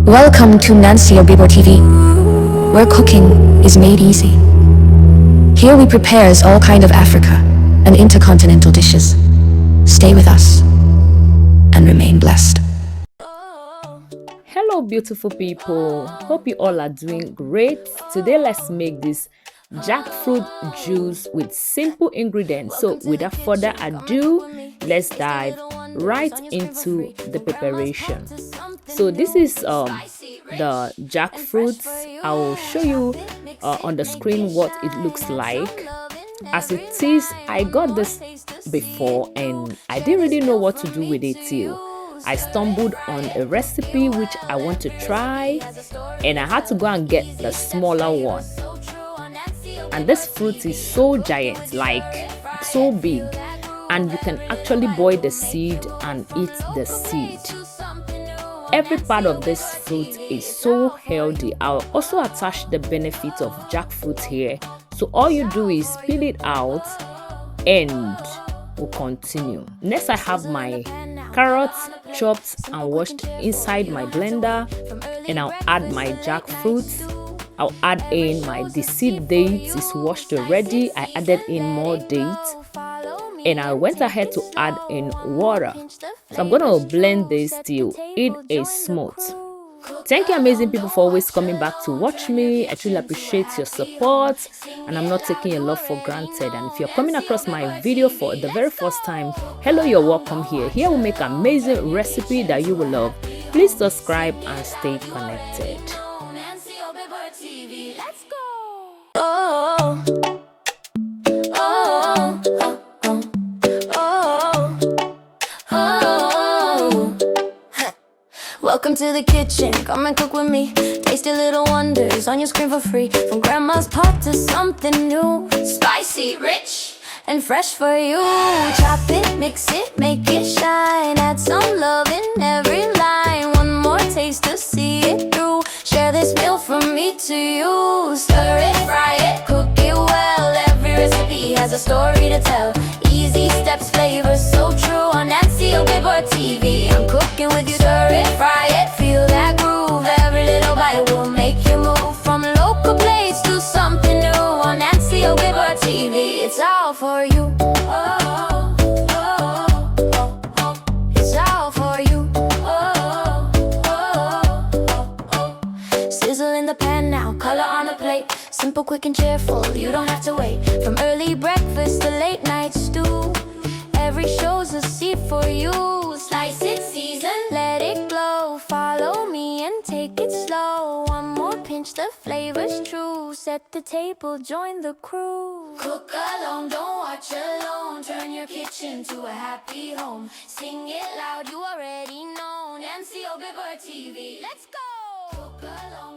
Welcome to Nancy Ogbebor TV, where cooking is made easy. Here we prepares all kind of Africa and intercontinental dishes. Stay with us and remain blessed. Hello beautiful people, hope you all are doing great. Today let's make this jackfruit juice with simple ingredients. So without further ado, let's dive right into the preparation. So this is the jackfruit. I will show you on the screen what it looks like. As it is, I got this before and I didn't really know what to do with it till I stumbled on a recipe which I want to try, and I had to go and get the smaller one. And this fruit is so giant, like so big, and you can actually boil the seed and eat the seed. Every part of this fruit is so healthy. I'll also attach the benefits of jackfruit here. So all you do is peel it out and we'll continue. Next, I have my carrots chopped and washed inside my blender, and I'll add my jackfruit. I'll add in my seed dates is washed already. I added in more dates, and I went ahead to add in water. So I'm gonna blend this till it is smooth. Thank you amazing people for always coming back to watch me. I truly appreciate your support, and I'm not taking your love for granted. And if you're coming across my video for the very first time, hello, you're welcome here. Here we make amazing recipe that you will love. Please subscribe and stay connected. Welcome to the kitchen, come and cook with me. Tasty little wonders on your screen for free. From grandma's pot to something new. Spicy, rich, and fresh for you. Chop it, mix it, make it shine. Add some love in every line. One more taste to see it through. Share this meal from me to you. Stir it, fry it, cook it well. Every recipe has a story to tell. Easy steps, flavors so true. On Nancy Ogbebor TV, I'm cooking with you. Stir it, fry it, feel that groove. Every little bite will make you move. From local place to something new. On Nancy Ogbebor TV, it's all for you. It's all for you. Sizzle in the pan now, color on the plate. Simple, quick and cheerful, you don't have to wait. From early breakfast to late night stew, every show's a seed for you. Slice it, season, let it glow. Follow me and take it slow. One more pinch, the flavor's true. Set the table, join the crew. Cook alone, don't watch alone. Turn your kitchen to a happy home. Sing it loud, you already know. Nancy Ogbebor TV, let's go. Cook alone.